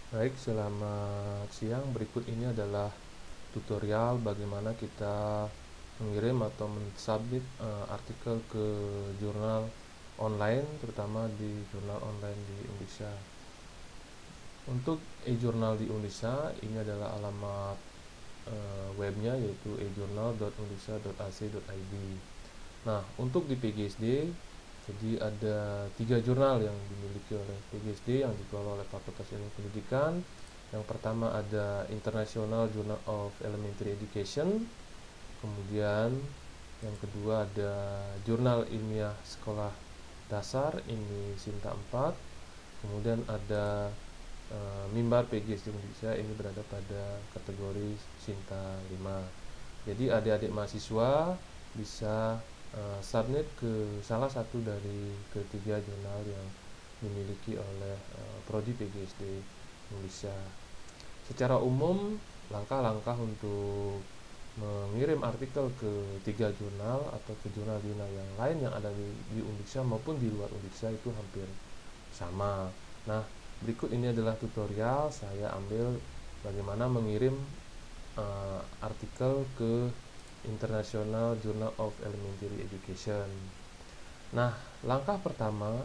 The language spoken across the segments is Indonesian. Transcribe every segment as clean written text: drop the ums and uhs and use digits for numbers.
Baik, selamat siang. Berikut ini adalah tutorial bagaimana kita mengirim atau mensubmit artikel ke jurnal online, terutama di jurnal online di Indonesia. Untuk e-jurnal di Indonesia, ini adalah alamat webnya, yaitu e-journal.indonesia.ac.id. Nah, untuk di PGSD, jadi ada 3 jurnal yang dimiliki oleh PGSD yang dikelola oleh Fakultas Ilmu Pendidikan. Yang pertama ada International Journal of Elementary Education, kemudian yang kedua ada Jurnal Ilmiah Sekolah Dasar, ini Sinta 4, kemudian ada Mimbar PGSD Indonesia, ini berada pada kategori Sinta 5. Jadi adik-adik mahasiswa bisa submit ke salah satu dari ketiga jurnal yang dimiliki oleh Prodi PGSD Indonesia. Secara umum, langkah-langkah untuk mengirim artikel ke 3 jurnal atau ke jurnal-jurnal yang lain yang ada di Indonesia maupun di luar Indonesia itu hampir sama. Nah, berikut ini adalah tutorial saya ambil bagaimana mengirim artikel ke International Journal of Elementary Education. Nah, langkah pertama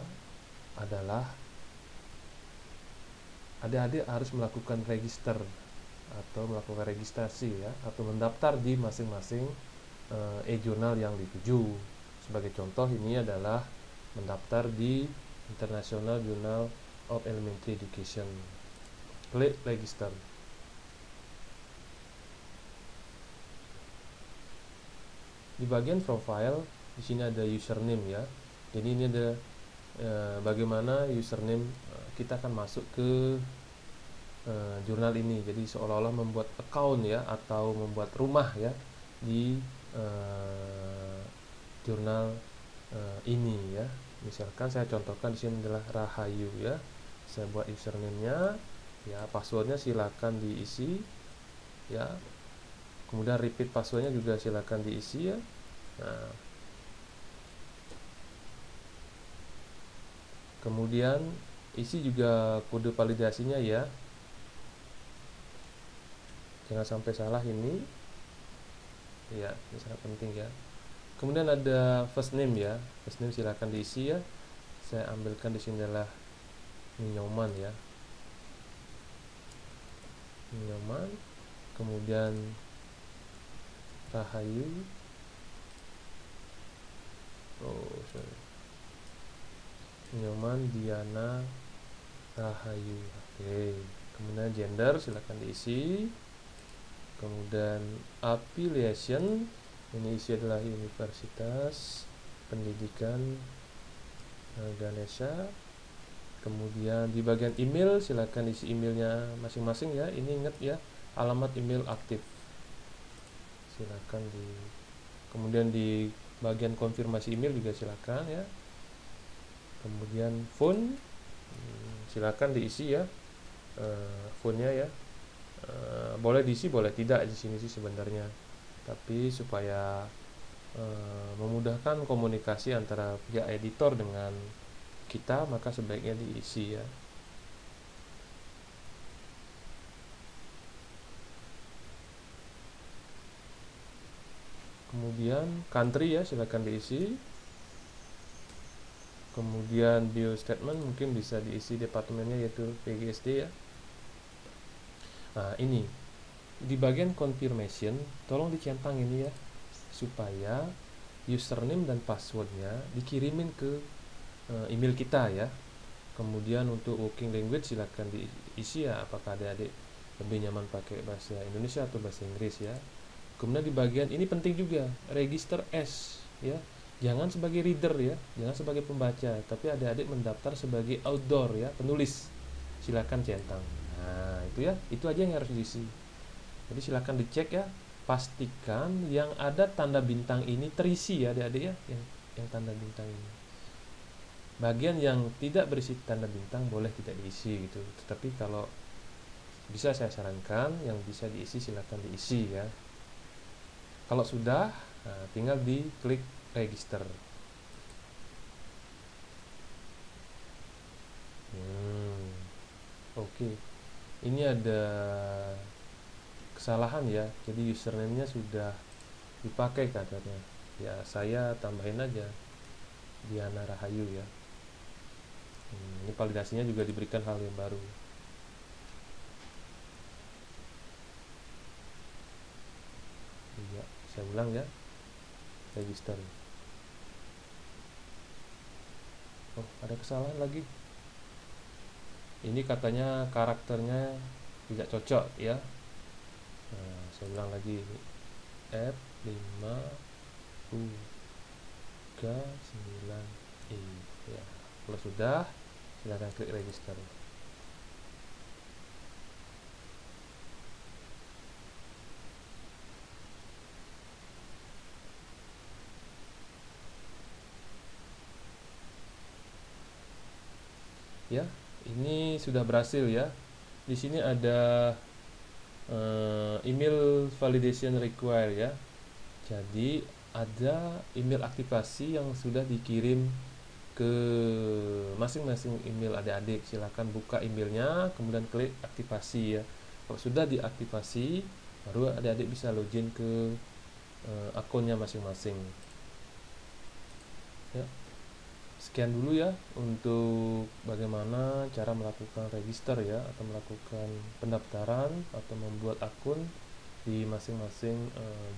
adalah adik-adik harus melakukan register atau melakukan registrasi ya, atau mendaftar di masing-masing e-jurnal yang dituju. Sebagai contoh, ini adalah mendaftar di International Journal of Elementary Education. Klik register. Di bagian profile, di sini ada username ya. Jadi ini ada bagaimana username kita akan masuk ke jurnal ini. Jadi seolah-olah membuat account ya, atau membuat rumah ya di jurnal ini ya. Misalkan saya contohkan di sini adalah Rahayu ya. Saya buat username-nya ya, passwordnya silakan diisi ya. Kemudian repeat passwordnya juga silakan diisi ya. Nah, kemudian isi juga kode validasinya ya, jangan sampai salah ini ya, ini sangat penting ya. Kemudian ada first name ya, first name silakan diisi ya. Saya ambilkan di sini adalah Nyoman ya, Nyoman. Kemudian Rahayu, sorry, Nyoman Diana Rahayu. Oke. Kemudian gender silakan diisi. Kemudian affiliation, ini isi adalah Universitas Pendidikan Ganesha. Kemudian di bagian email silakan isi emailnya masing-masing ya. Ini ingat ya, alamat email aktif silakan di. Kemudian di bagian konfirmasi email juga silakan ya. Kemudian phone silakan diisi ya, phone-nya ya. Boleh diisi boleh tidak di sini sih sebenarnya, tapi supaya memudahkan komunikasi antara pihak editor dengan kita, maka sebaiknya diisi ya. Kemudian country ya silakan diisi. Kemudian bio statement mungkin bisa diisi departemennya, yaitu PGSD ya. Nah, ini di bagian confirmation tolong dicentang ini ya, supaya username dan passwordnya dikirimin ke email kita ya. Kemudian untuk working language silakan diisi ya, apakah adik-adik lebih nyaman pakai bahasa Indonesia atau bahasa Inggris ya. Kemudian di bagian ini penting juga, register as ya, jangan sebagai reader ya, jangan sebagai pembaca, tapi adik-adik mendaftar sebagai outdoor ya, penulis. Silakan centang. Nah, itu ya, itu aja yang harus diisi. Jadi silakan dicek ya, pastikan yang ada tanda bintang ini terisi ya adik-adik ya, yang tanda bintang ini. Bagian yang tidak berisi tanda bintang boleh tidak diisi gitu. Tetapi kalau bisa saya sarankan yang bisa diisi silakan diisi ya. Kalau sudah, nah, tinggal diklik register. Oke. ini ada kesalahan ya, jadi username-nya sudah dipakai katanya. Ya saya tambahin aja Diana Rahayu ya. Ini validasinya juga diberikan hal yang baru. Iya, saya ulang ya, register. Oh, ada kesalahan lagi. Ini katanya karakternya tidak cocok ya. Nah, saya ulang lagi. F5U39I ya. Kalau sudah, silakan klik register. Ya, ini sudah berhasil ya. Di sini ada email validation required ya. Jadi ada email aktivasi yang sudah dikirim ke masing-masing email adik-adik. Silahkan buka emailnya, kemudian klik aktivasi ya. Kalau sudah diaktifasi, baru adik-adik bisa login ke akunnya masing-masing ya. Sekian dulu ya untuk bagaimana cara melakukan register ya, atau melakukan pendaftaran atau membuat akun di masing-masing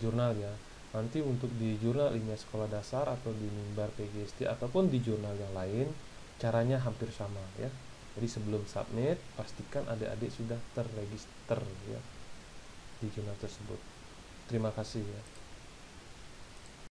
jurnal ya. Nanti untuk di jurnal ilmiah sekolah dasar atau di mimbar PGSD ataupun di jurnal yang lain, caranya hampir sama ya. Jadi sebelum submit, pastikan adik-adik sudah terregister ya di jurnal tersebut. Terima kasih ya.